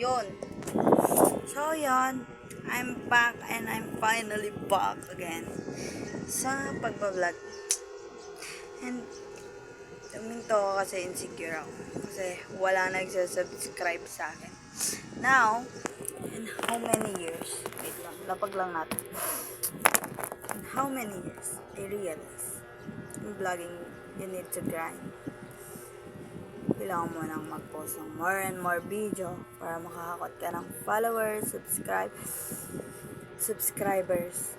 Yun. So, yun. I'm back and I'm finally back again sa pagbablog. And, tuminto ako kasi insecure ako. Kasi wala nagsasubscribe sa akin. Now, in how many years? Wait lang, lapag lang natin. In how many years I realize in vlogging, you need to grind. Kailangan mo nang mag-post ng more and more video para makakakot ka ng followers, subscribers,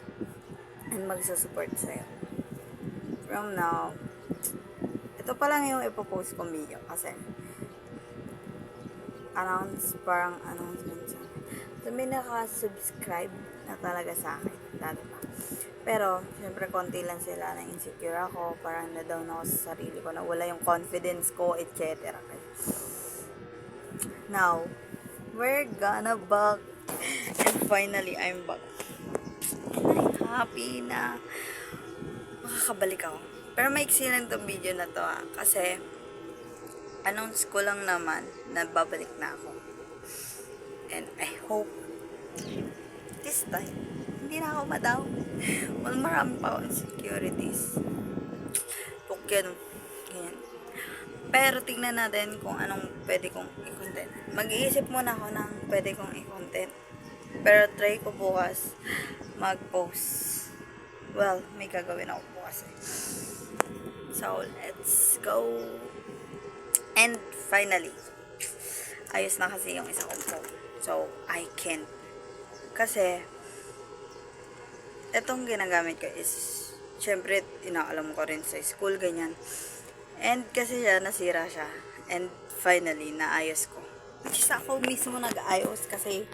and magsusupport sa'yo. From now, ito pa lang yung ipopost kong video kasi parang announcement siya. So, may naka-subscribe na talaga sa akin. Dati pa. Pero, syempre, konti lang sila na insecure ako. Parang na-down ako sa sarili ko. Nawala yung confidence ko, etc. Now, we're gonna back. And finally, I'm back. And I'm happy na makakabalik ako. Pero maiksi lang itong video na to kasi announce ko lang naman na babalik na ako. And I hope this time, hindi na ako ma-down. Well, marami pa akong insecurities. Ganyan. Pero tingnan natin kung anong pwede kong i-content. Mag-iisip muna ako ng pwede kong i-content. Pero try ko bukas mag-post. Well, may gagawin ako bukas eh. So, let's go. And finally, ayos na kasi yung isa kong phone. So, I can't. Kasi, itong ginagamit ko is, syempre, inaalam ko rin sa school, ganyan. And kasi nasira siya. And finally, naayos ko. Which is ako mismo nag-ayos kasi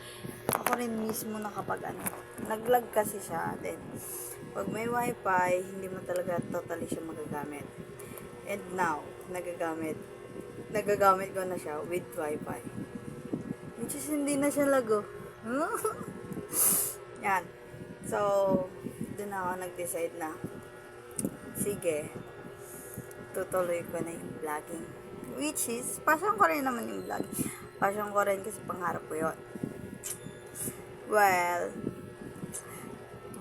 ako rin mismo nag-lag kasi siya. Then, pag may wifi, hindi mo talaga totally siya magagamit. And now, nagagamit ko na siya with wifi. Which is hindi na siya lago. Yan. So, doon ako nag-decide na, sige, tutuloy ko na yung vlogging. Which is, passion ko rin naman yung vlogging. Passion ko rin kasi pangarap ko yun. Well,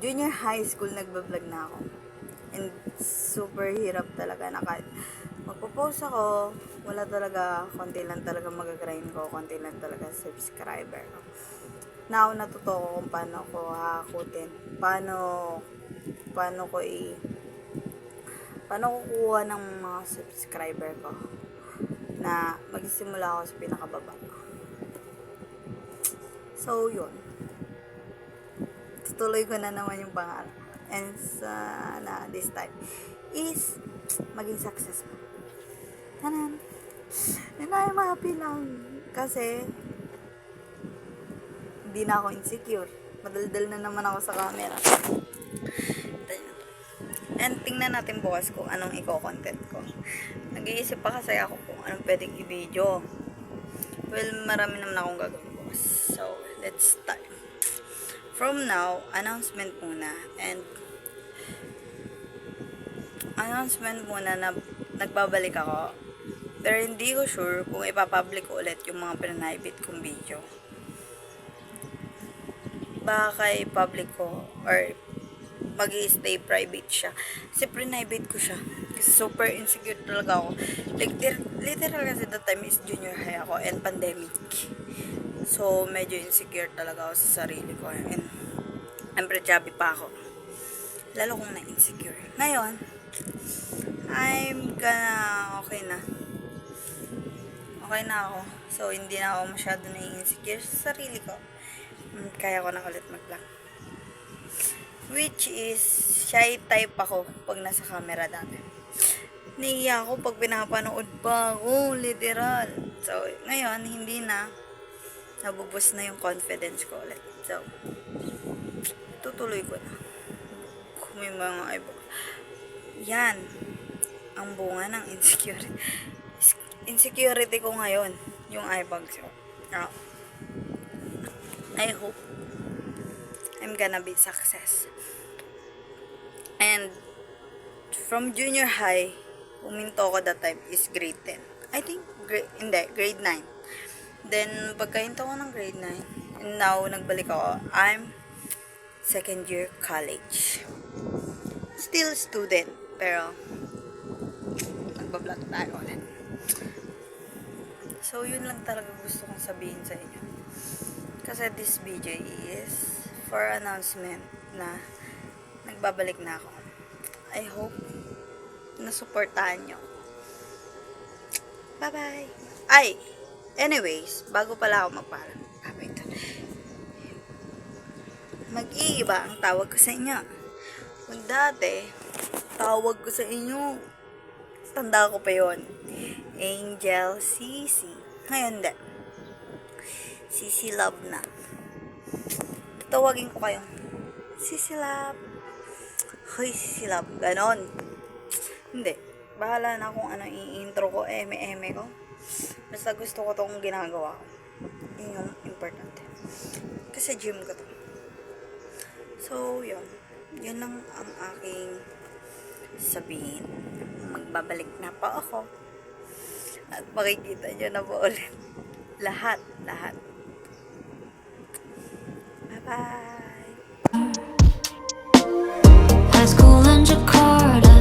junior high school nagbablog na ako. And super hirap talaga na kahit magpo-post ako, wala talaga, konti lang talaga mag-grind ko, konti lang talaga subscriber ko. Now, natuto ko kung paano ko hakutin, paano ko kukuha ng mga subscriber ko na magsimula ako sa pinakababa. So, yun. Tutuloy ko na naman yung pangarap. And sana this time is maging successful. Tanan. And I'm happy lang. Kasi hindi na ako insecure. Madaldal na naman ako sa camera. And tingnan natin bukas kung anong i-content ko. Nag-iisip pa kasi ako kung anong pwedeng i-video. Well, marami naman akong gagawin bukas. So, let's start. From now, announcement muna. And announcement muna na nagbabalik ako. Pero hindi ko sure kung ipapublic ko ulit yung mga pinanaibit kong video. Baka i-public ko or mag-i-stay private siya. Kasi private ko siya. Kasi super insecure talaga ako. Like, literal kasi that time is junior high ako and pandemic. So, medyo insecure talaga ako sa sarili ko. And, syempre, chubby pa ako. Lalo kong na-insecure. Ngayon, okay na. Okay na ako. So, hindi na ako masyado na-insecure sa sarili ko. Kaya ko na ulit mag-vlog. Which is, shy type ako pag nasa camera dati. Naiiyak ako pag pinapanood pa ako, literal. So, ngayon, hindi na. Nabubus na yung confidence ko ulit. So, tutuloy ko na. Kung may mga iba. Yan. Ang bunga ng insecurity. Insecurity ko ngayon, yung eyebags ko. I hope I'm gonna be success. And from junior high, huminto ko that time is grade 10. I think, grade 9. Then, pagkahinto ko ng grade 9, and now, nagbalik ako. I'm second year college. Still student, pero nagbablog tayo ulit. So, yun lang talaga gusto kong sabihin sa inyo. Kasi this video is for announcement na nagbabalik na ako. I hope na supportahan nyo. Bye-bye! Ay! Anyways, bago pala ako magpaalam. Mag-iiba ang tawag ko sa inyo. Kung dati, tawag ko sa inyo, tanda ko pa yon, Angel CC. Ngayon din. CC Love na. Tawagin ko kayong CC Love. Hoy, CC Love. Ganon. Hindi. Bahala na kung ano i-intro ko, eme ko. Basta gusto ko tong ginagawa ko. Yun yung importante. Kasi gym ko to. So, yun. Yun lang ang aking sabihin. Magbabalik na pa ako. At makikita nyo na po ulit. Lahat. Bye-bye! High school in Jakarta.